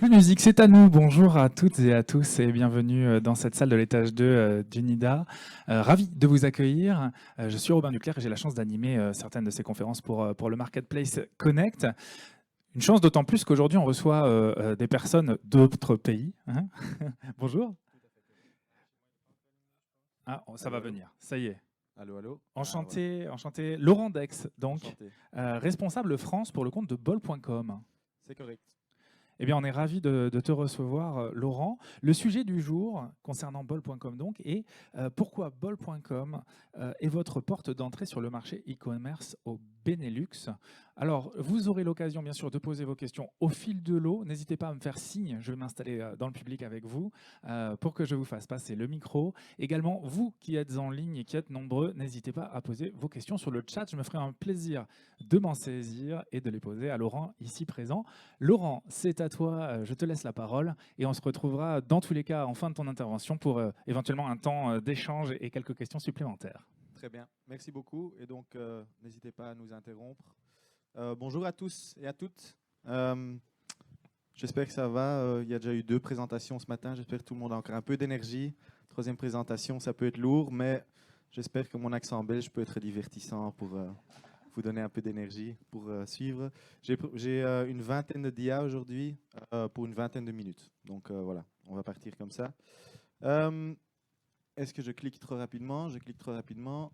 Plus musique, c'est à nous. Bonjour à toutes et à tous et bienvenue dans cette salle de l'étage 2 d'UNIDA. Ravi de vous accueillir. Je suis Robin Duclerc et j'ai la chance d'animer certaines de ces conférences pour le Marketplace Connect. Une chance d'autant plus qu'aujourd'hui on reçoit des personnes d'autres pays, hein. Bonjour. Ah, ça Allô, va allô? venir, ça y est. Allô, allô? Ah, voilà. Enchanté, enchanté. Laurent Dex, donc, Enchanté. responsable France pour le compte de bol.com. C'est correct. Eh bien, on est ravi de te recevoir, Laurent. Le sujet du jour concernant bol.com donc est pourquoi bol.com est votre porte d'entrée sur le marché e-commerce au Benelux. Alors, vous aurez l'occasion, bien sûr, de poser vos questions au fil de l'eau. N'hésitez pas à me faire signe. Je vais m'installer dans le public avec vous pour que je vous fasse passer le micro. Également, vous qui êtes en ligne et qui êtes nombreux, n'hésitez pas à poser vos questions sur le chat. Je me ferai un plaisir de m'en saisir et de les poser à Laurent ici présent. Laurent, c'est à toi, je te laisse la parole et on se retrouvera dans tous les cas en fin de ton intervention pour éventuellement un temps d'échange et quelques questions supplémentaires. Très bien. Merci beaucoup. Et donc, n'hésitez pas à nous interrompre. Bonjour à tous et à toutes. Euh, J'espère que ça va. Il y a déjà eu 2 présentations ce matin. J'espère que tout le monde a encore un peu d'énergie. Troisième présentation, ça peut être lourd, mais j'espère que mon accent belge peut être divertissant pour vous donner un peu d'énergie pour suivre. J'ai une vingtaine de dias aujourd'hui pour une vingtaine de minutes. Donc voilà, on va partir comme ça. Euh, Est-ce que je clique trop rapidement? Je clique trop rapidement.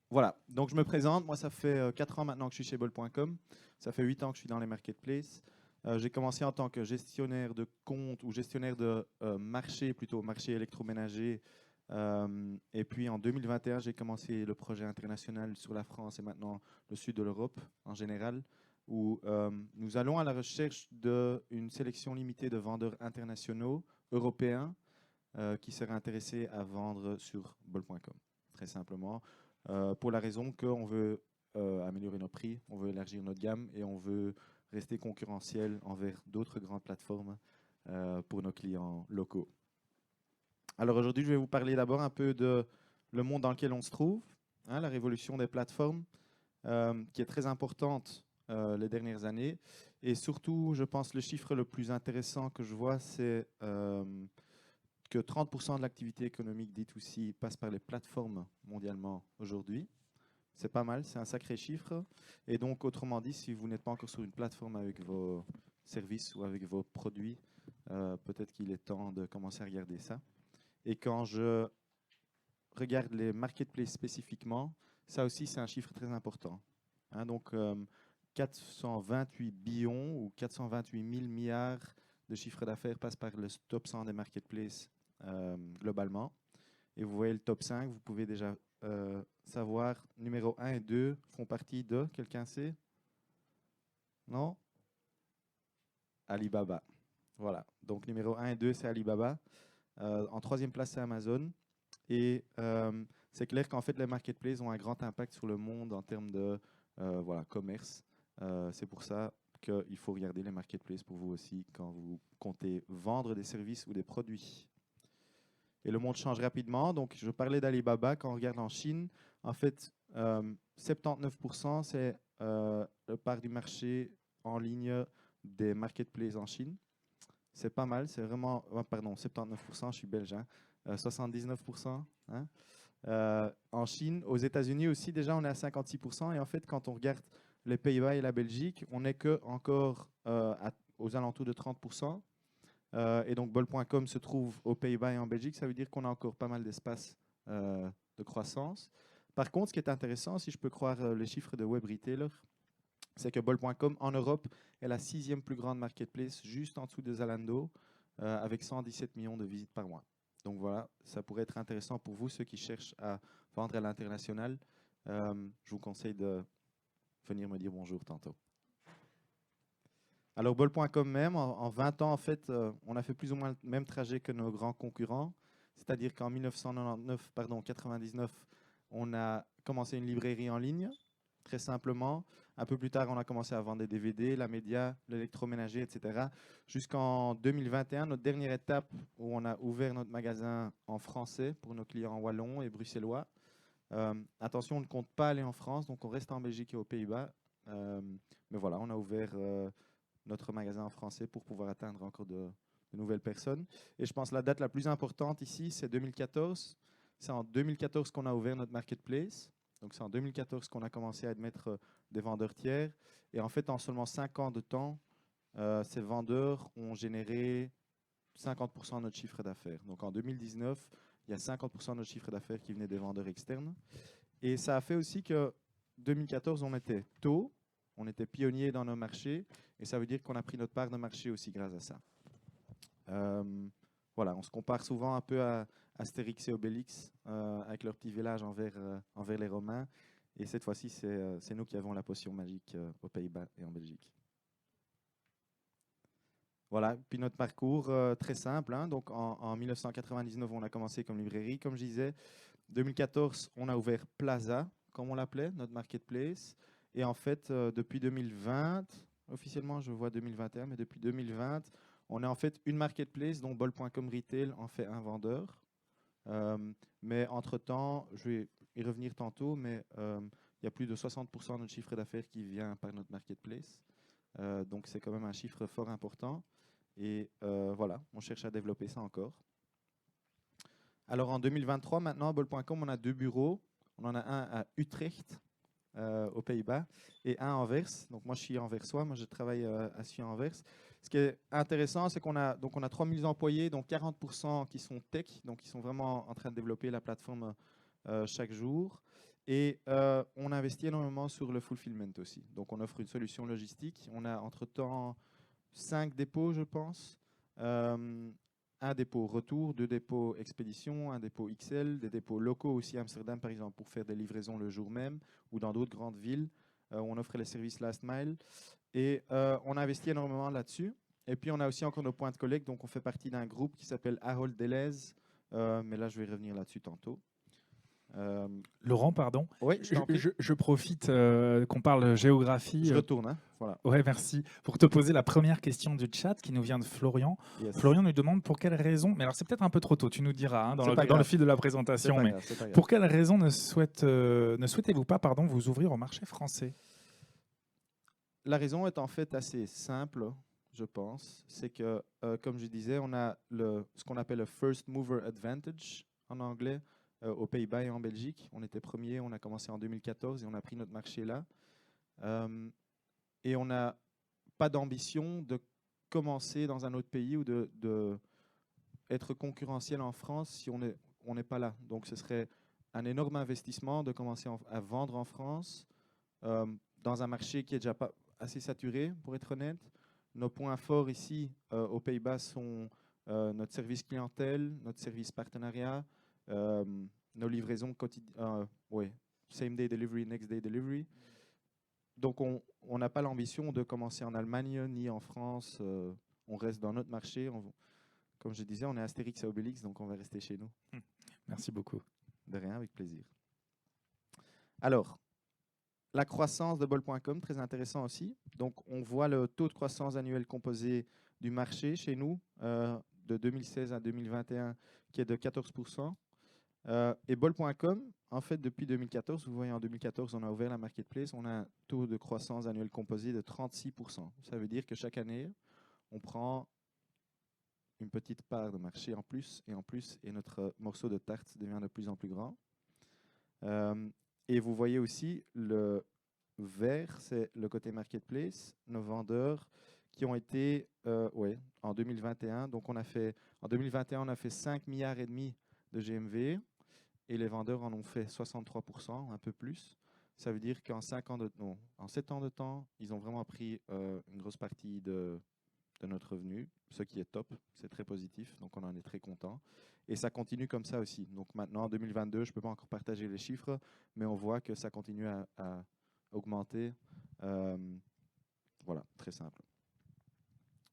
Voilà, donc je me présente. Moi, ça fait 4 ans maintenant que je suis chez bol.com. Ça fait 8 ans que je suis dans les marketplaces. J'ai commencé en tant que gestionnaire de compte ou gestionnaire de marché, plutôt marché électroménager. Et puis en 2021, j'ai commencé le projet international sur la France et maintenant le sud de l'Europe en général, où nous allons à la recherche d'une sélection limitée de vendeurs internationaux européens qui seraient intéressés à vendre sur bol.com, très simplement, pour la raison qu'on veut améliorer nos prix, on veut élargir notre gamme et on veut rester concurrentiel envers d'autres grandes plateformes pour nos clients locaux. Alors aujourd'hui, je vais vous parler d'abord un peu de le monde dans lequel on se trouve, hein, la révolution des plateformes, qui est très importante les dernières années. Et surtout, je pense le chiffre le plus intéressant que je vois, c'est que 30% de l'activité économique D2C passe par les plateformes mondialement aujourd'hui. C'est pas mal, c'est un sacré chiffre. Et donc, autrement dit, si vous n'êtes pas encore sur une plateforme avec vos services ou avec vos produits, peut-être qu'il est temps de commencer à regarder ça. Et quand je regarde les marketplaces spécifiquement, ça aussi, c'est un chiffre très important. Hein, donc, 428 billions ou 428 000 milliards de chiffre d'affaires passent par le top 100 des marketplaces globalement. Et vous voyez le top 5, vous pouvez déjà savoir, numéro 1 et 2 font partie de, quelqu'un sait? Non? Alibaba. Voilà. Donc numéro 1 et 2, c'est Alibaba. En troisième place, c'est Amazon. Et c'est clair qu'en fait, les marketplaces ont un grand impact sur le monde en termes de voilà, commerce. C'est pour ça qu'il faut regarder les marketplaces pour vous aussi quand vous comptez vendre des services ou des produits. Et le monde change rapidement. Donc, je parlais d'Alibaba. Quand on regarde en Chine, en fait, 79%, c'est le part du marché en ligne des marketplaces en Chine. C'est pas mal, c'est vraiment. Pardon, 79%, je suis belge, hein, 79%. Hein. En Chine, aux États-Unis aussi, déjà, on est à 56%. Et en fait, quand on regarde les Pays-Bas et la Belgique, on n'est que encore aux alentours de 30%. Et donc, bol.com se trouve aux Pays-Bas et en Belgique. Ça veut dire qu'on a encore pas mal d'espace de croissance. Par contre, ce qui est intéressant, si je peux croire les chiffres de Web Retailer, c'est que bol.com en Europe est la 6e plus grande marketplace, juste en dessous de Zalando, avec 117 millions de visites par mois. Donc voilà, ça pourrait être intéressant pour vous, ceux qui cherchent à vendre à l'international. Je vous conseille de venir me dire bonjour tantôt. Alors, bol.com même, en 20 ans, en fait, on a fait plus ou moins le même trajet que nos grands concurrents. C'est-à-dire qu'en 1999, on a commencé une librairie en ligne, très simplement. Un peu plus tard, on a commencé à vendre des DVD, la média, l'électroménager, etc. Jusqu'en 2021, notre dernière étape où on a ouvert notre magasin en français pour nos clients wallons et bruxellois. Attention, on ne compte pas aller en France, donc on reste en Belgique et aux Pays-Bas. Mais voilà, on a ouvert notre magasin en français pour pouvoir atteindre encore de nouvelles personnes. Et je pense que la date la plus importante ici, c'est 2014. C'est en 2014 qu'on a ouvert notre marketplace. Donc c'est en 2014 qu'on a commencé à admettre des vendeurs tiers. Et en fait, en seulement 5 ans de temps, ces vendeurs ont généré 50% de notre chiffre d'affaires. Donc en 2019, il y a 50% de notre chiffre d'affaires qui venait des vendeurs externes. Et ça a fait aussi que 2014, on était tôt, on était pionnier dans nos marchés, et ça veut dire qu'on a pris notre part de marché aussi grâce à ça. Voilà, on se compare souvent un peu à Astérix et Obélix avec leur petit village envers les Romains. Et cette fois-ci, c'est nous qui avons la potion magique aux Pays-Bas et en Belgique. Voilà, puis notre parcours très simple. Hein. Donc en 1999, on a commencé comme librairie, comme je disais. 2014, on a ouvert Plaza, comme on l'appelait, notre marketplace. Et en fait, depuis 2020, officiellement je vois 2021, mais depuis 2020, on est en fait une marketplace dont bol.com Retail en fait un vendeur. Mais entre-temps, je vais y revenir tantôt, mais il y a plus de 60% de notre chiffre d'affaires qui vient par notre marketplace. Donc c'est quand même un chiffre fort important. Et voilà, on cherche à développer ça encore. Alors en 2023, maintenant, bol.com, on a 2 bureaux. On en a un à Utrecht, aux Pays-Bas, et un à Anvers. Donc moi, je suis anversois, moi je travaille à Anvers. Ce qui est intéressant, c'est qu'on a 3000 employés, dont 40% qui sont tech, donc qui sont vraiment en train de développer la plateforme chaque jour. Et on investit énormément sur le fulfillment aussi. Donc on offre une solution logistique. On a entre-temps 5 dépôts, je pense. Un dépôt retour, 2 dépôts expédition, un dépôt XL, des dépôts locaux aussi à Amsterdam, par exemple, pour faire des livraisons le jour même, ou dans d'autres grandes villes où on offre les services last mile. Et on a investi énormément là-dessus. Et puis, on a aussi encore nos points de collecte. Donc, on fait partie d'un groupe qui s'appelle Ahold Delhaize. Mais là, je vais revenir là-dessus tantôt. Laurent, pardon. Oui, je t'en prie. Je profite qu'on parle géographie. Je retourne. Hein, voilà. Ouais, merci. Pour te poser la première question du chat qui nous vient de Florian. Yes. Florian nous demande pour quelle raison, mais alors c'est peut-être un peu trop tôt, tu nous diras hein, dans le fil de la présentation, mais pour quelle raison ne souhaitez-vous pas vous ouvrir au marché français? La raison est en fait assez simple, je pense. C'est que, comme je disais, on a ce qu'on appelle le First Mover Advantage en anglais aux Pays-Bas et en Belgique. On était premier, on a commencé en 2014 et on a pris notre marché là. Et on n'a pas d'ambition de commencer dans un autre pays ou de être concurrentiel en France si on n'est pas là. Donc ce serait un énorme investissement de commencer à vendre en France dans un marché qui est déjà pas assez saturé, pour être honnête. Nos points forts ici aux Pays-Bas sont notre service clientèle, notre service partenariat, nos livraisons quotidiennes, same day delivery, next day delivery. Donc on n'a pas l'ambition de commencer en Allemagne ni en France. On reste dans notre marché. Comme je disais, on est Astérix et Obélix, donc on va rester chez nous. Merci beaucoup. De rien, avec plaisir. Alors, la croissance de bol.com, très intéressant aussi. Donc, on voit le taux de croissance annuel composé du marché chez nous de 2016 à 2021 qui est de 14%. Et bol.com, en fait, depuis 2014, vous voyez en 2014, on a ouvert la marketplace, on a un taux de croissance annuel composé de 36%. Ça veut dire que chaque année, on prend une petite part de marché en plus, et notre morceau de tarte devient de plus en plus grand. Et vous voyez aussi le vert, c'est le côté marketplace, nos vendeurs qui ont été en 2021. Donc en 2021, on a fait 5 milliards et demi de GMV et les vendeurs en ont fait 63%, un peu plus. Ça veut dire qu'en 7 ans de temps, ils ont vraiment pris une grosse partie de notre revenu, ce qui est top, c'est très positif, donc on en est très content. Et ça continue comme ça aussi. Donc maintenant, en 2022, je ne peux pas encore partager les chiffres, mais on voit que ça continue à augmenter. Voilà, très simple.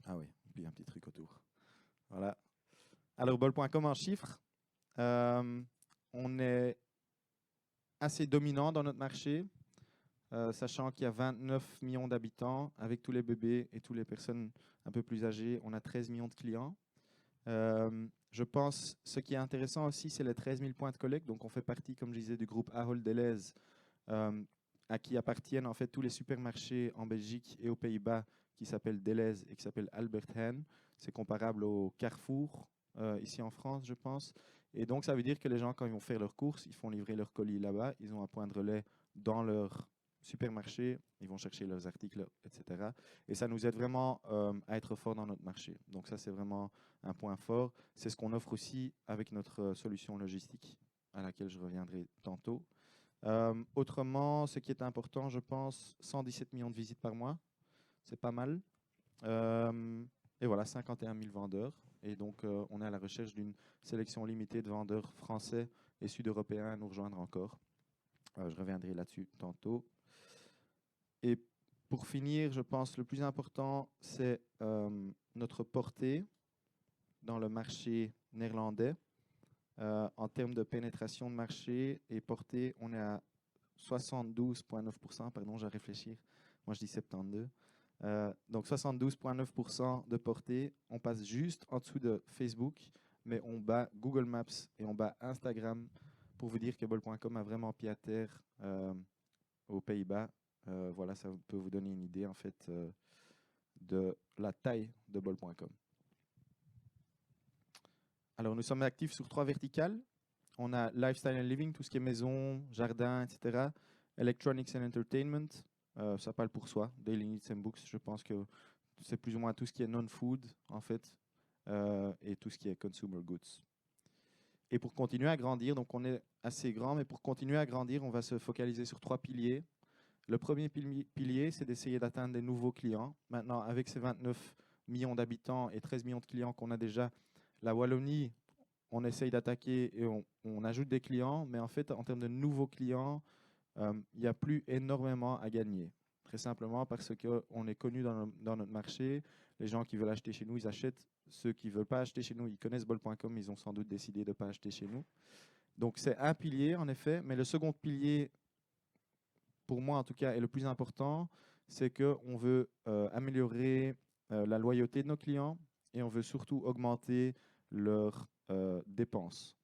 Ah oui, puis un petit truc autour. Voilà. Alors, bol.com en chiffres. On est assez dominant dans notre marché, sachant qu'il y a 29 millions d'habitants. Avec tous les bébés et toutes les personnes un peu plus âgées, on a 13 millions de clients. Je pense ce qui est intéressant aussi, c'est les 13 000 points de collecte. Donc, on fait partie, comme je disais, du groupe Ahold Delhaize, à qui appartiennent en fait tous les supermarchés en Belgique et aux Pays-Bas qui s'appelle Deleuze et qui s'appelle Albert Heijn. C'est comparable au Carrefour, ici en France, je pense. Et donc, ça veut dire que les gens, quand ils vont faire leurs courses, ils font livrer leurs colis là-bas. Ils ont un point de relais dans leur supermarché. Ils vont chercher leurs articles, etc. Et ça nous aide vraiment à être fort dans notre marché. Donc, ça, c'est vraiment un point fort. C'est ce qu'on offre aussi avec notre solution logistique, à laquelle je reviendrai tantôt. Autrement, ce qui est important, je pense, 117 millions de visites par mois. C'est pas mal. Et voilà, 51 000 vendeurs. Et donc, on est à la recherche d'une sélection limitée de vendeurs français et sud-européens à nous rejoindre encore. Je reviendrai là-dessus tantôt. Et pour finir, je pense le plus important, c'est notre portée dans le marché néerlandais. En termes de pénétration de marché et portée, on est à 72,9%. Pardon, je vais réfléchir. Moi, je dis 72. Donc 72,9% de portée. On passe juste en dessous de Facebook, mais on bat Google Maps et on bat Instagram pour vous dire que bol.com a vraiment pied à terre aux Pays-Bas. Voilà, ça peut vous donner une idée en fait de la taille de bol.com. Alors, nous sommes actifs sur 3 verticales. On a Lifestyle and Living, tout ce qui est maison, jardin, etc. Electronics and Entertainment, ça parle pour soi. Daily Needs and Books, je pense que c'est plus ou moins tout ce qui est non-food, en fait, et tout ce qui est consumer goods. Et pour continuer à grandir, donc on est assez grand, mais pour continuer à grandir, on va se focaliser sur 3 piliers. Le premier pilier, c'est d'essayer d'atteindre des nouveaux clients. Maintenant, avec ces 29 millions d'habitants et 13 millions de clients qu'on a déjà, la Wallonie, on essaye d'attaquer et on ajoute des clients, mais en fait, en termes de nouveaux clients, il n'y a plus énormément à gagner. Très simplement parce qu'on est connu dans notre marché. Les gens qui veulent acheter chez nous, ils achètent. Ceux qui ne veulent pas acheter chez nous, ils connaissent bol.com, ils ont sans doute décidé de ne pas acheter chez nous. Donc c'est un pilier, en effet, mais le second pilier, pour moi en tout cas, est le plus important, c'est qu'on veut améliorer la loyauté de nos clients et on veut surtout augmenter leurs dépenses.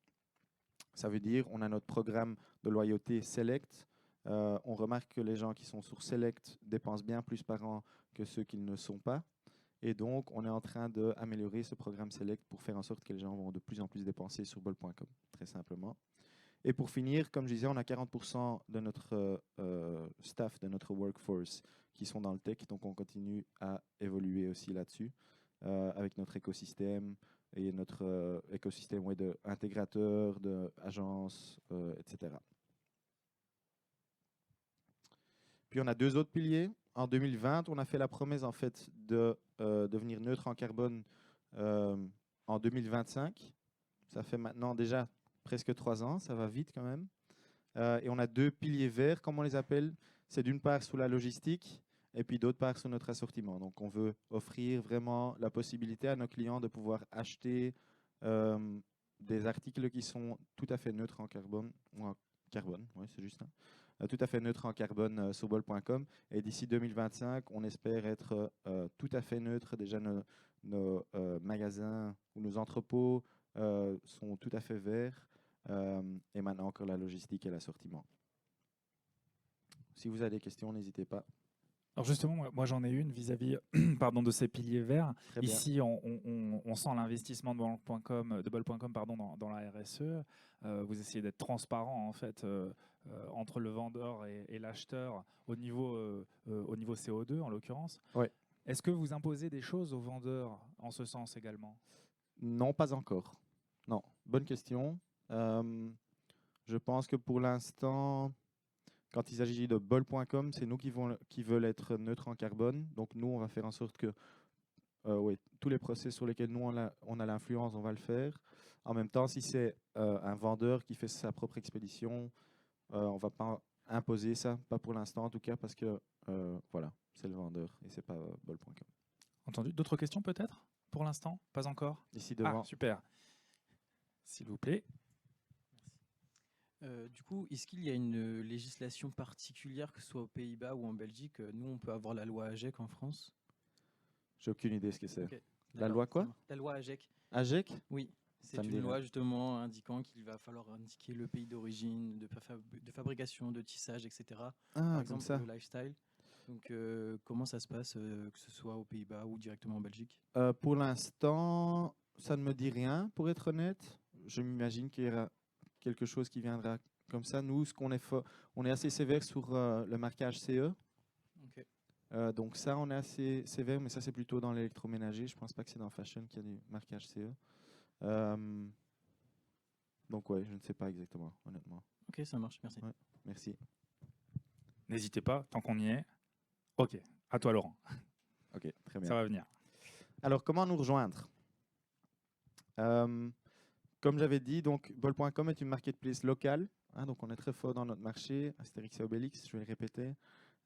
Ça veut dire on a notre programme de loyauté Select. On remarque que les gens qui sont sur Select dépensent bien plus par an que ceux qui ne sont pas. Et donc, on est en train d'améliorer ce programme Select pour faire en sorte que les gens vont de plus en plus dépenser sur bol.com, très simplement. Et pour finir, comme je disais, on a 40% de notre staff, de notre workforce qui sont dans le tech. Donc, on continue à évoluer aussi là-dessus avec notre écosystème et notre écosystème d'intégrateurs, d'agences, etc. Puis, on a 2 autres piliers. En 2020, on a fait la promesse en fait de devenir neutre en carbone en 2025. Ça fait maintenant déjà presque 3 ans, ça va vite quand même. Et on a 2 piliers verts, comme on les appelle. C'est d'une part sous la logistique et puis d'autre part sur notre assortiment. Donc on veut offrir vraiment la possibilité à nos clients de pouvoir acheter des articles qui sont tout à fait neutres en carbone. Oui, c'est juste ça. Tout à fait neutre en carbone sur bol.com. Et d'ici 2025, on espère être tout à fait neutre. Déjà, nos magasins ou nos entrepôts sont tout à fait verts. Et maintenant, encore la logistique et l'assortiment. Si vous avez des questions, n'hésitez pas. Alors justement, moi j'en ai une vis-à-vis pardon, de ces piliers verts. Très bien. Ici, on sent l'investissement de bol.com dans la RSE. Vous essayez d'être transparent en fait entre le vendeur et l'acheteur au niveau CO2 en l'occurrence. Ouais. Est-ce que vous imposez des choses aux vendeurs en ce sens également? Non, pas encore. Non, bonne question. Je pense que pour l'instant, quand il s'agit de bol.com, c'est nous qui veulent être neutres en carbone. Donc nous, on va faire en sorte que tous les process sur lesquels nous, on a l'influence, on va le faire. En même temps, si c'est un vendeur qui fait sa propre expédition, on ne va pas imposer ça, pas pour l'instant en tout cas, parce que voilà, c'est le vendeur et c'est pas bol.com. Entendu. D'autres questions peut-être pour l'instant? Pas encore? Ici devant. Ah, super. S'il vous plaît. Du coup, est-ce qu'il y a une législation particulière, que ce soit aux Pays-Bas ou en Belgique? Nous, on peut avoir la loi AGEC en France. J'ai aucune idée ce que c'est. Okay. La loi quoi? La loi AGEC. AGEC? Oui, c'est une loi justement indiquant qu'il va falloir indiquer le pays d'origine, de fabrication, de tissage, etc. Ah, Par comme exemple, ça. le lifestyle. Donc, comment ça se passe, que ce soit aux Pays-Bas ou directement en Belgique? Pour l'instant, ça ne me dit rien, pour être honnête. Je m'imagine qu'il y aura quelque chose qui viendra comme ça. Nous, ce qu'on est, on est assez sévère sur le marquage CE. Ok. Donc ça, on est assez sévère, mais ça, c'est plutôt dans l'électroménager. Je ne pense pas que c'est dans Fashion qu'il y a du marquage CE. Donc ouais, je ne sais pas exactement, honnêtement. Ok, ça marche, merci. Ouais. Merci. N'hésitez pas, tant qu'on y est. Ok, à toi Laurent, Ok, très bien. ça va venir. Alors, comment nous rejoindre? Comme j'avais dit, donc bol.com est une marketplace locale. Hein, donc, on est très fort dans notre marché, Astérix et Obélix, je vais le répéter.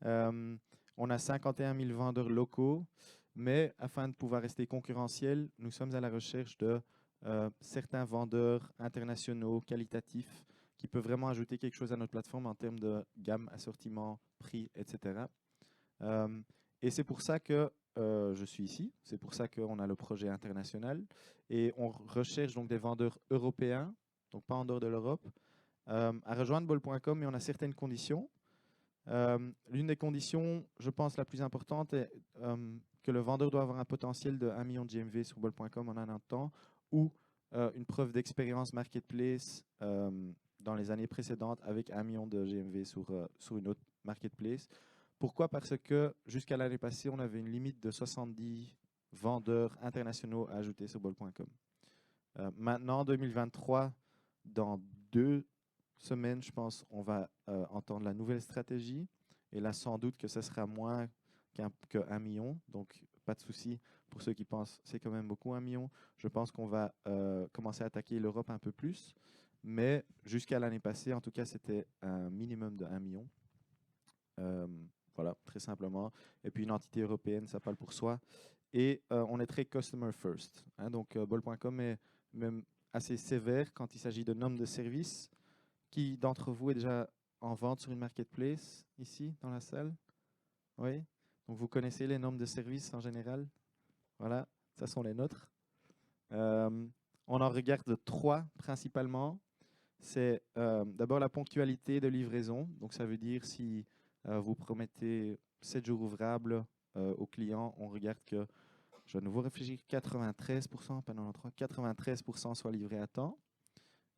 On a 51 000 vendeurs locaux, mais afin de pouvoir rester concurrentiel, nous sommes à la recherche de certains vendeurs internationaux, qualitatifs, qui peuvent vraiment ajouter quelque chose à notre plateforme en termes de gamme, assortiment, prix, etc. Et c'est pour ça que je suis ici, c'est pour ça qu'on a le projet international et on recherche donc des vendeurs européens, donc pas en dehors de l'Europe, à rejoindre bol.com, mais on a certaines conditions. L'une des conditions, je pense, la plus importante est que le vendeur doit avoir un potentiel de 1 million de GMV sur bol.com en un an de temps ou une preuve d'expérience marketplace dans les années précédentes avec 1 million de GMV sur une autre marketplace. Pourquoi? Parce que jusqu'à l'année passée, on avait une limite de 70 vendeurs internationaux à ajouter sur bol.com. Maintenant, 2023, dans 2 semaines, je pense, on va entendre la nouvelle stratégie. Et là, sans doute que ce sera moins que 1 million. Donc, pas de souci pour ceux qui pensent c'est quand même beaucoup 1 million. Je pense qu'on va commencer à attaquer l'Europe un peu plus. Mais jusqu'à l'année passée, en tout cas, c'était un minimum de 1 million. Voilà, très simplement. Et puis une entité européenne, ça parle pour soi. Et on est très customer first. Hein, donc bol.com est même assez sévère quand il s'agit de nombre de services. Qui d'entre vous est déjà en vente sur une marketplace ici dans la salle? Oui. Donc vous connaissez les nombres de services en général? Voilà, ça sont les nôtres. On en regarde 3 principalement. C'est d'abord la ponctualité de livraison. Donc ça veut dire si vous promettez 7 jours ouvrables aux clients, on regarde que, je vais de nouveau réfléchir, 93%, pas 93, 93% soient livrés à temps.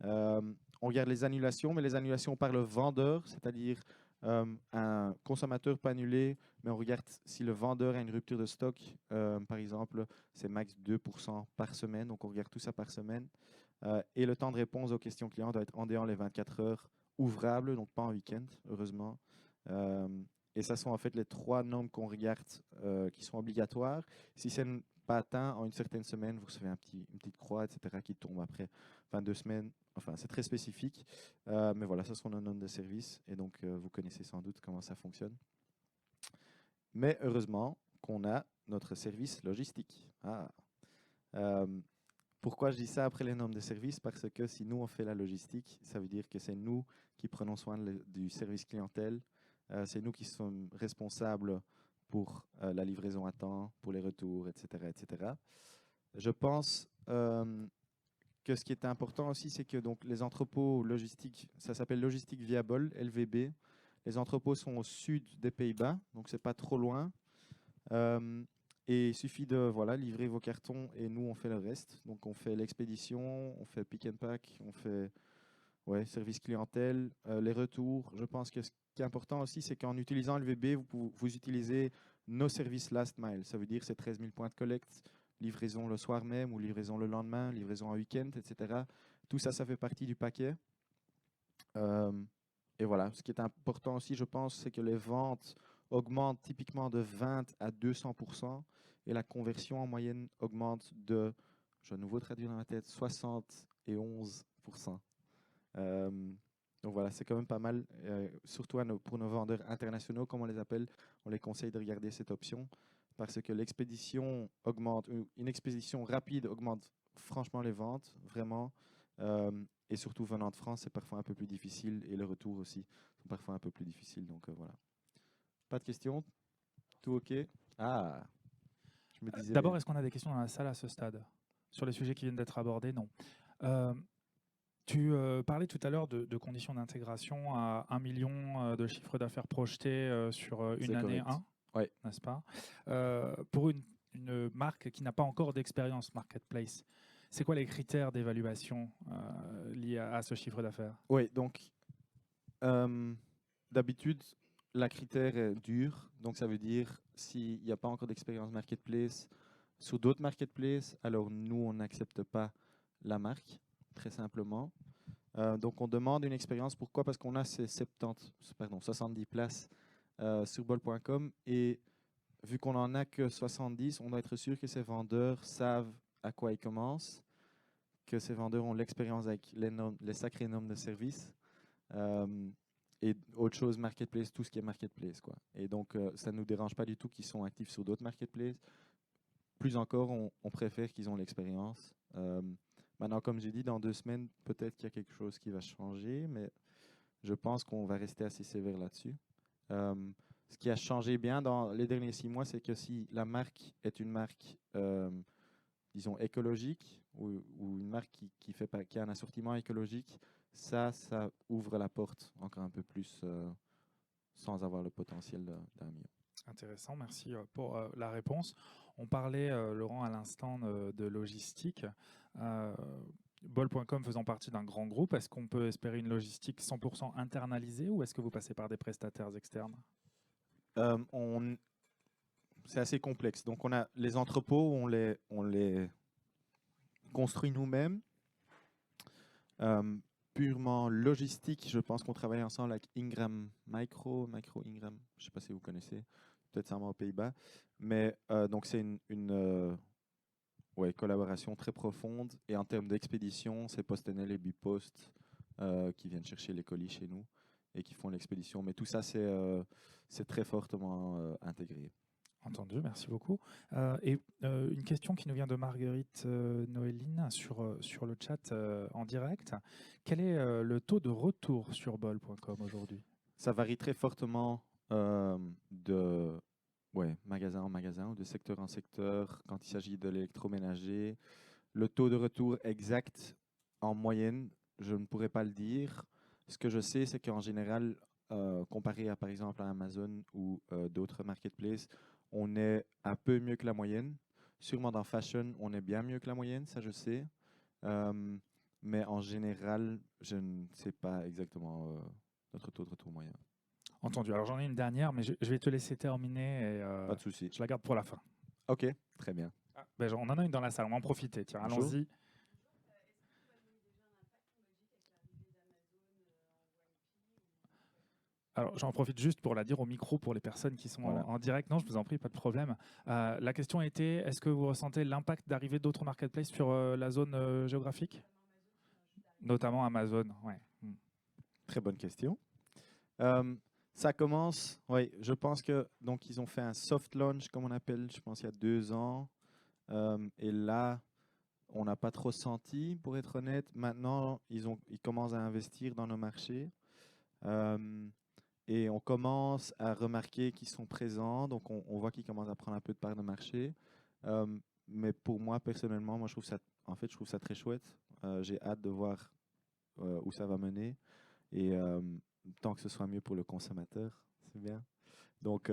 On regarde les annulations, mais les annulations par le vendeur, c'est-à-dire un consommateur peut annuler, mais on regarde si le vendeur a une rupture de stock. Par exemple, c'est max 2% par semaine, donc on regarde tout ça par semaine. Et le temps de réponse aux questions clients doit être en dehors les 24 heures ouvrables, donc pas en week-end, heureusement. Et ça sont en fait les 3 normes qu'on regarde qui sont obligatoires. Si c'est pas atteint en une certaine semaine, vous recevez une petite croix, etc., qui tombe après 22 semaines. Enfin, c'est très spécifique. Mais voilà, ça sont nos normes de service. Et donc, vous connaissez sans doute comment ça fonctionne. Mais heureusement qu'on a notre service logistique. Pourquoi je dis ça après les normes de service? Parce que si nous, on fait la logistique, ça veut dire que c'est nous qui prenons soin du service clientèle. C'est nous qui sommes responsables pour la livraison à temps, pour les retours, etc. etc. Je pense que ce qui est important aussi, c'est que donc, les entrepôts logistiques, ça s'appelle Logistique Viable, LVB. Les entrepôts sont au sud des Pays-Bas, donc c'est pas trop loin. Et il suffit de livrer vos cartons et nous, on fait le reste. Donc, on fait l'expédition, on fait pick and pack, on fait service clientèle, les retours. Je pense que ce qui est important aussi, c'est qu'en utilisant LVB, vous utilisez nos services last mile. Ça veut dire c'est 13 000 points de collecte, livraison le soir même ou livraison le lendemain, livraison en week-end, etc. Tout ça, ça fait partie du paquet. Et voilà, ce qui est important aussi, je pense, c'est que les ventes augmentent typiquement de 20 à 200% et la conversion en moyenne augmente de, je vais à nouveau traduire dans ma tête, 71%. Donc voilà, c'est quand même pas mal, surtout pour nos vendeurs internationaux, comme on les appelle, on les conseille de regarder cette option parce que l'expédition augmente, une expédition rapide augmente franchement les ventes, vraiment. Et surtout venant de France, c'est parfois un peu plus difficile et le retour aussi sont parfois un peu plus difficiles. Donc voilà. Pas de questions? Tout OK? Ah, je me disais. D'abord, est-ce qu'on a des questions dans la salle à ce stade? Sur les sujets qui viennent d'être abordés, non. Tu parlais tout à l'heure de conditions d'intégration à 1 million de chiffre d'affaires projeté sur une année correct. 1. Ouais. n'est-ce pas? Pour une marque qui n'a pas encore d'expérience marketplace, c'est quoi les critères d'évaluation liés à ce chiffre d'affaires? Oui, donc d'habitude, la critère est dur. Donc ça veut dire s'il n'y a pas encore d'expérience marketplace sur d'autres marketplaces, alors nous, on n'accepte pas la marque, très simplement. Donc on demande une expérience. Pourquoi? Parce qu'on a ces 70 places sur bol.com et vu qu'on n'en a que 70, on doit être sûr que ces vendeurs savent à quoi ils commencent, que ces vendeurs ont l'expérience avec les sacrés normes de service. Et autre chose, marketplace, tout ce qui est marketplace, quoi. Et donc, ça ne nous dérange pas du tout qu'ils sont actifs sur d'autres marketplaces. Plus encore, on préfère qu'ils ont l'expérience. Maintenant, comme j'ai dit, dans 2 semaines, peut-être qu'il y a quelque chose qui va changer, mais je pense qu'on va rester assez sévère là-dessus. Ce qui a changé bien dans les derniers 6 mois, c'est que si la marque est une marque, disons, écologique, ou une marque qui a un assortiment écologique, ça ouvre la porte encore un peu plus sans avoir le potentiel d'un million. Intéressant, merci pour la réponse. On parlait, Laurent, à l'instant de logistique. Bol.com faisant partie d'un grand groupe, est-ce qu'on peut espérer une logistique 100% internalisée ou est-ce que vous passez par des prestataires externes? C'est assez complexe. Donc, on a les entrepôts, on les construit nous-mêmes. Purement logistique, je pense qu'on travaille ensemble avec Ingram Micro Ingram, je ne sais pas si vous connaissez, peut-être seulement aux Pays-Bas. Mais donc, c'est une collaboration très profonde. Et en termes d'expédition, c'est PostNL et Bipost qui viennent chercher les colis chez nous et qui font l'expédition. Mais tout ça, c'est très fortement intégré. Entendu, merci beaucoup. Et une question qui nous vient de Marguerite Noéline sur le chat en direct. Quel est le taux de retour sur bol.com aujourd'hui? Ça varie très fortement de magasin en magasin ou de secteur en secteur. Quand il s'agit de l'électroménager, le taux de retour exact en moyenne, je ne pourrais pas le dire. Ce que je sais, c'est qu'en général, comparé à par exemple à Amazon ou d'autres marketplaces, on est un peu mieux que la moyenne. Sûrement dans fashion, on est bien mieux que la moyenne, ça je sais. Mais en général, je ne sais pas exactement notre taux de retour moyen. Entendu. Alors j'en ai une dernière, mais je vais te laisser terminer et Pas de souci. je la garde pour la fin. Ok, très bien. On en a une dans la salle, on va en profiter. Tiens, Bonjour. allons-y. Alors, j'en profite juste pour la dire au micro pour les personnes qui sont en direct. Non, je vous en prie, pas de problème. La question était, est-ce que vous ressentez l'impact d'arrivée d'autres marketplaces sur la zone géographique? Notamment Amazon, ouais. Très bonne question. Ça commence, oui, je pense que donc ils ont fait un soft launch, comme on appelle, je pense il y a 2 ans. Et là, on n'a pas trop senti, pour être honnête. Maintenant, ils commencent à investir dans nos marchés. Et on commence à remarquer qu'ils sont présents. Donc, on voit qu'ils commencent à prendre un peu de part de marché. Mais pour moi, personnellement, je trouve ça très chouette. J'ai hâte de voir où ça va mener. Et tant que ce soit mieux pour le consommateur, c'est bien. Donc,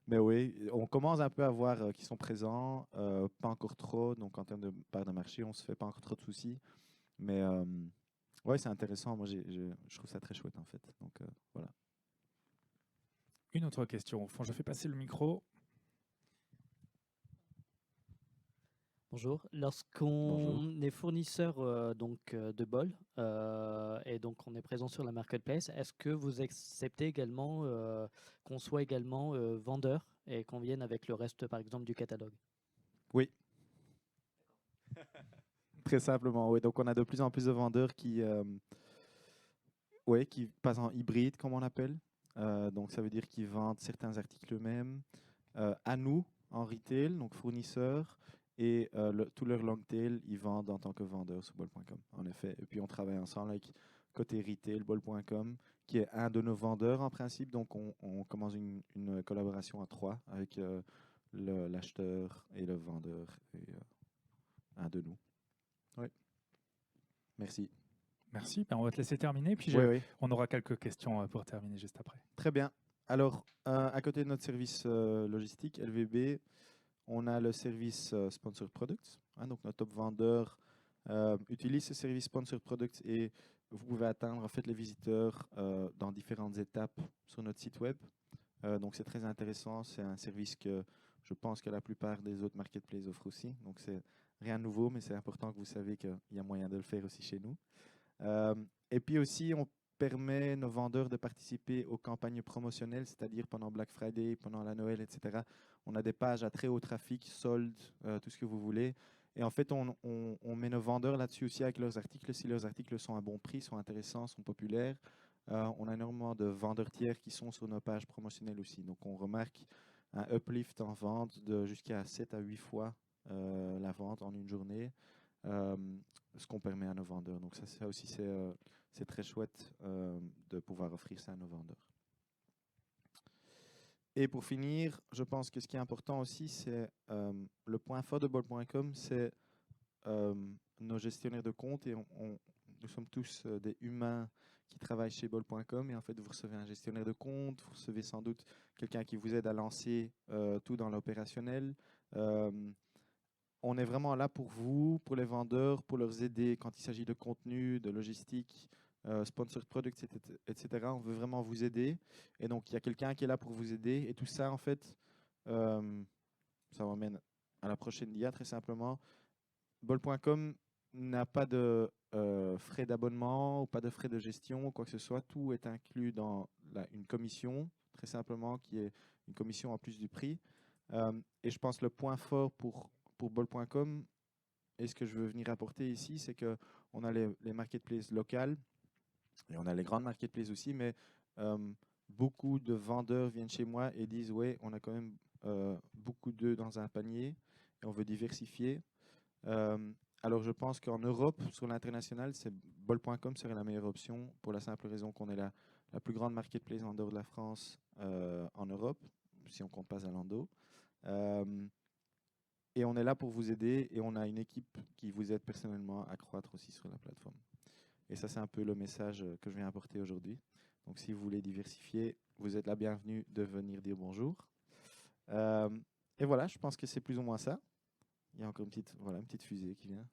mais oui, on commence un peu à voir qu'ils sont présents, pas encore trop. Donc, en termes de part de marché, on ne se fait pas encore trop de soucis. Mais ouais, c'est intéressant. Moi, je trouve ça très chouette, en fait. Donc, voilà. Une autre question. Au fond, je fais passer le micro. Bonjour. Lorsqu'on est fournisseur de Bol et donc on est présent sur la marketplace, est-ce que vous acceptez également qu'on soit également vendeur et qu'on vienne avec le reste, par exemple, du catalogue? Oui. Très simplement, oui. Donc, on a de plus en plus de vendeurs qui passent en hybride, comme on appelle. Donc, ça veut dire qu'ils vendent certains articles eux-mêmes à nous, en retail, donc fournisseurs, et tout leur long tail, ils vendent en tant que vendeurs sur bol.com, en effet. Et puis, on travaille ensemble avec côté retail, bol.com, qui est un de nos vendeurs en principe. Donc, on commence une collaboration à 3 avec l'acheteur et le vendeur et un de nous. Oui. Merci. Merci. On va te laisser terminer, puis on aura quelques questions pour terminer juste après. Très bien. Alors, à côté de notre service logistique, LVB, on a le service Sponsored Products. Hein, donc, notre top vendeur utilise ce service Sponsored Products et vous pouvez atteindre en fait les visiteurs dans différentes étapes sur notre site web. Donc, c'est très intéressant. C'est un service que je pense que la plupart des autres marketplaces offrent aussi. Donc, c'est rien de nouveau, mais c'est important que vous savez qu'il y a moyen de le faire aussi chez nous. Et puis aussi, on permet nos vendeurs de participer aux campagnes promotionnelles, c'est-à-dire pendant Black Friday, pendant la Noël, etc. On a des pages à très haut trafic, soldes, tout ce que vous voulez. Et en fait, on met nos vendeurs là-dessus aussi avec leurs articles. Si leurs articles sont à bon prix, sont intéressants, sont populaires, on a énormément de vendeurs tiers qui sont sur nos pages promotionnelles aussi. Donc, on remarque un uplift en vente de jusqu'à 7 à 8 fois la vente en une journée, ce qu'on permet à nos vendeurs. Donc, ça aussi, c'est très chouette de pouvoir offrir ça à nos vendeurs. Et pour finir, je pense que ce qui est important aussi, c'est le point fort de bol.com, c'est nos gestionnaires de compte. Et nous sommes tous des humains qui travaillent chez bol.com. Et en fait, vous recevez un gestionnaire de compte, vous recevez sans doute quelqu'un qui vous aide à lancer tout dans l'opérationnel. On est vraiment là pour vous, pour les vendeurs, pour leur aider quand il s'agit de contenu, de logistique, sponsored products, etc. On veut vraiment vous aider. Et donc, il y a quelqu'un qui est là pour vous aider. Et tout ça, en fait, ça m'emmène à la prochaine dia, très simplement. Bol.com n'a pas de frais d'abonnement ou pas de frais de gestion ou quoi que ce soit. Tout est inclus dans une commission, très simplement, qui est une commission en plus du prix. Et je pense que le point fort pour bol.com, et ce que je veux venir apporter ici, c'est qu'on a les marketplaces locales, et on a les grandes marketplaces aussi, mais beaucoup de vendeurs viennent chez moi et disent « Ouais, on a quand même beaucoup d'œufs dans un panier et on veut diversifier. » Alors, je pense qu'en Europe, sur l'international, bol.com serait la meilleure option pour la simple raison qu'on est la plus grande marketplace en dehors de la France en Europe, si on ne compte pas Zalando. Et on est là pour vous aider et on a une équipe qui vous aide personnellement à croître aussi sur la plateforme. Et ça, c'est un peu le message que je viens apporter aujourd'hui. Donc, si vous voulez diversifier, vous êtes la bienvenue de venir dire bonjour. Et voilà, je pense que c'est plus ou moins ça. Il y a encore une petite fusée qui vient.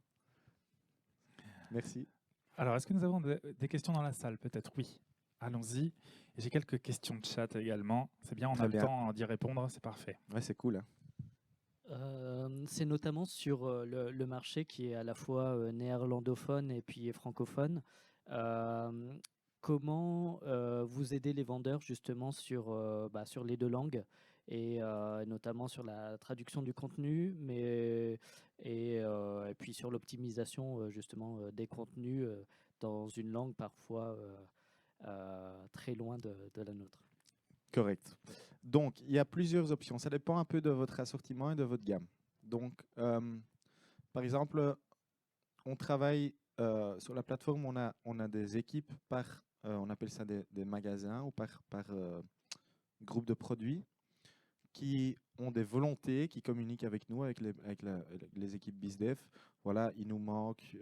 Merci. Alors, est-ce que nous avons des questions dans la salle? Peut-être oui. Allons-y. Et j'ai quelques questions de chat également. C'est bien, on a le temps d'y répondre, c'est parfait. Ouais, c'est cool. Hein. C'est notamment sur le marché qui est à la fois néerlandophone et puis francophone. Comment vous aidez les vendeurs justement sur les deux langues et notamment sur la traduction du contenu, et puis sur l'optimisation justement des contenus dans une langue parfois très loin de la nôtre. Correct. Donc, il y a plusieurs options. Ça dépend un peu de votre assortiment et de votre gamme. Donc, par exemple, on travaille sur la plateforme, on a des équipes on appelle ça des magasins ou par groupe de produits qui ont des volontés, qui communiquent avec nous, avec les équipes BizDev. Voilà, il nous manque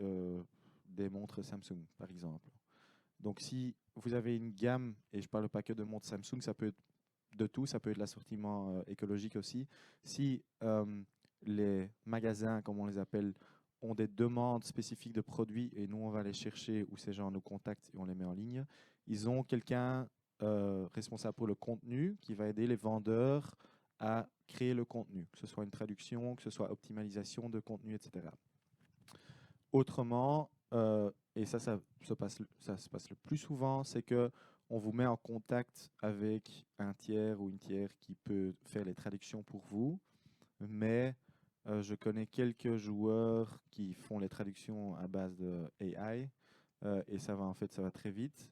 des montres Samsung, par exemple. Donc, si vous avez une gamme, et je ne parle pas que de montres Samsung, ça peut être de tout, ça peut être l'assortiment écologique aussi. Si les magasins, comme on les appelle, ont des demandes spécifiques de produits et nous, on va les chercher ou ces gens nous contactent et on les met en ligne, ils ont quelqu'un responsable pour le contenu qui va aider les vendeurs à créer le contenu, que ce soit une traduction, que ce soit optimalisation de contenu, etc. Autrement, et ça se passe le plus souvent, c'est que on vous met en contact avec un tiers ou une tiers qui peut faire les traductions pour vous, mais je connais quelques joueurs qui font les traductions à base de AI et ça va très vite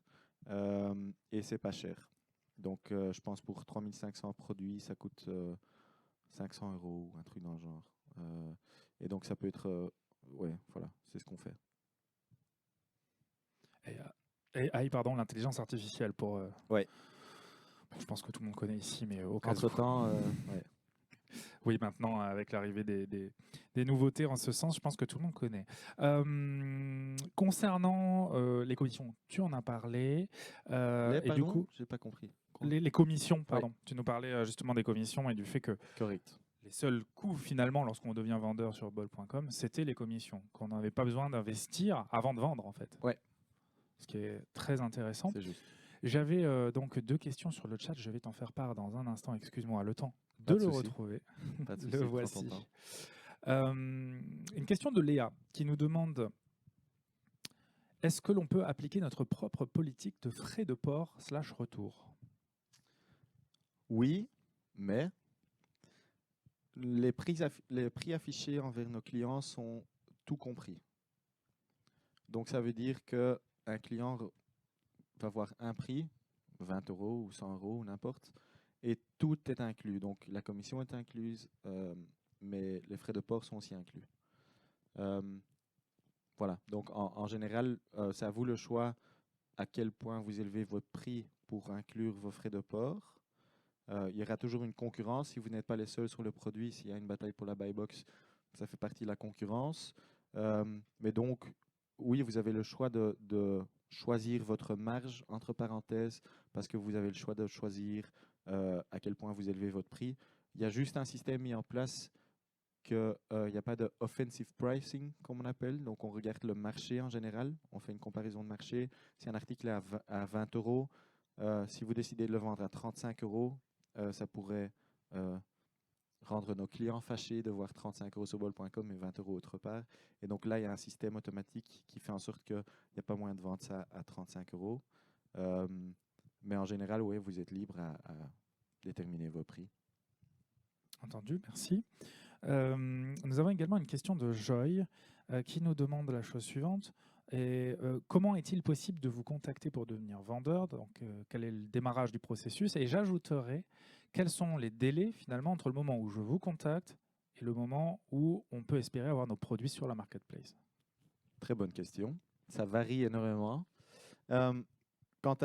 et c'est pas cher. Donc je pense pour 3500 produits, ça coûte 500 € ou un truc dans le genre. Et donc ça peut être, ouais, voilà, c'est ce qu'on fait. AI, pardon, l'intelligence artificielle pour. Ouais. Je pense que tout le monde connaît ici, mais au cas où. Entre-temps, ouais. Oui, maintenant, avec l'arrivée des nouveautés en ce sens, je pense que tout le monde connaît. Concernant les commissions, tu en as parlé. Et du coup, j'ai pas compris. les commissions, pardon. Tu nous parlais justement des commissions et du fait que Correct. les seuls coûts, finalement, lorsqu'on devient vendeur sur bol.com, c'était les commissions, qu'on n'avait pas besoin d'investir avant de vendre, en fait. Ouais. Ce qui est très intéressant. C'est juste. J'avais donc 2 questions sur le chat. Je vais t'en faire part dans un instant. Excuse-moi, le temps Pas de de le souci. retrouver. Pas de souci, Le prends ton voici. temps. Une question de Léa qui nous demande: est-ce que l'on peut appliquer notre propre politique de frais de port / retour? Oui, mais les prix affichés envers nos clients sont tout compris. Donc ça veut dire qu'un client va avoir un prix, 20 € ou 100 € ou n'importe, et tout est inclus. Donc la commission est incluse, mais les frais de port sont aussi inclus. Voilà, donc en général, c'est à vous le choix à quel point vous élevez votre prix pour inclure vos frais de port. Il y aura toujours une concurrence si vous n'êtes pas les seuls sur le produit. S'il y a une bataille pour la buy box, ça fait partie de la concurrence. Mais donc, oui, vous avez le choix de choisir votre marge, entre parenthèses, parce que vous avez le choix de choisir à quel point vous élevez votre prix. Il y a juste un système mis en place qu'il n'y a pas de offensive pricing, comme on appelle. Donc, on regarde le marché en général. On fait une comparaison de marché. Si un article est à 20 €, si vous décidez de le vendre à 35 €, ça pourrait rendre nos clients fâchés de voir 35 € sur bol.com et 20 € autre part. Et donc là, il y a un système automatique qui fait en sorte qu'il n'y a pas moyen de vendre ça à 35 €. Mais en général, oui, vous êtes libre à déterminer vos prix. Entendu, merci. Nous avons également une question de Joy qui nous demande la chose suivante. Comment est-il possible de vous contacter pour devenir vendeur? Donc, quel est le démarrage du processus? Et j'ajouterai, quels sont les délais finalement entre le moment où je vous contacte et le moment où on peut espérer avoir nos produits sur la marketplace? Très bonne question. Ça varie énormément. Quant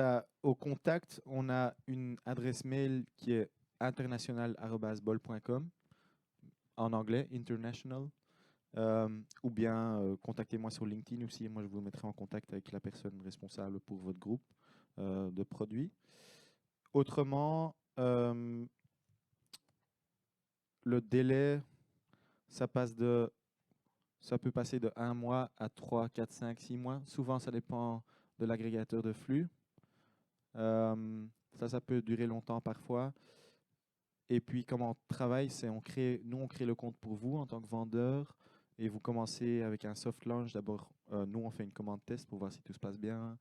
au contact, on a une adresse mail qui est international@bol.com, en anglais, international. Ou bien contactez-moi sur LinkedIn aussi. Moi, je vous mettrai en contact avec la personne responsable pour votre groupe de produits. Autrement, le délai, ça peut passer de 1 mois à 3, 4, 5, 6 mois. Souvent, ça dépend de l'agrégateur de flux. Ça peut durer longtemps parfois. Et puis, comment on travaille, c'est on crée le compte pour vous en tant que vendeur. Et vous commencez avec un soft launch. D'abord, nous, on fait une commande test pour voir si tout se passe bien,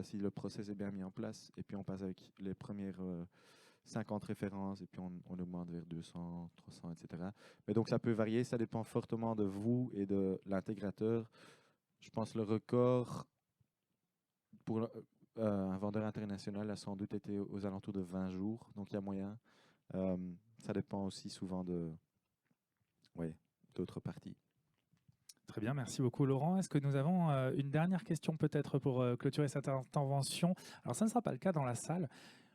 si le process est bien mis en place. Et puis, on passe avec les premières 50 références. Et puis, on augmente vers 200, 300, etc. Mais donc, ça peut varier. Ça dépend fortement de vous et de l'intégrateur. Je pense le record pour un vendeur international a sans doute été aux alentours de 20 jours. Donc, il y a moyen. Ça dépend aussi souvent d'autres parties. Très bien, merci beaucoup Laurent. Est-ce que nous avons une dernière question peut-être pour clôturer cette intervention? Alors ça ne sera pas le cas dans la salle.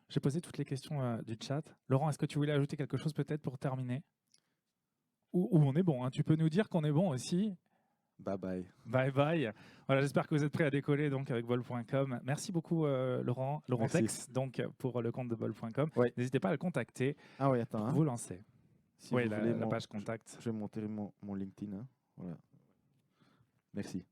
J'ai posé toutes les questions du chat. Laurent, est-ce que tu voulais ajouter quelque chose peut-être pour terminer? Ou on est bon, hein. Tu peux nous dire qu'on est bon aussi. Bye bye. Bye bye. Voilà, j'espère que vous êtes prêts à décoller donc avec bol.com. Merci beaucoup Laurent Tex donc pour le compte de bol.com. Ouais. N'hésitez pas à le contacter Ah oui, attends. pour vous lancer. Si Oui, vous voulez la page contact. Je vais monter mon LinkedIn. Voilà. Merci.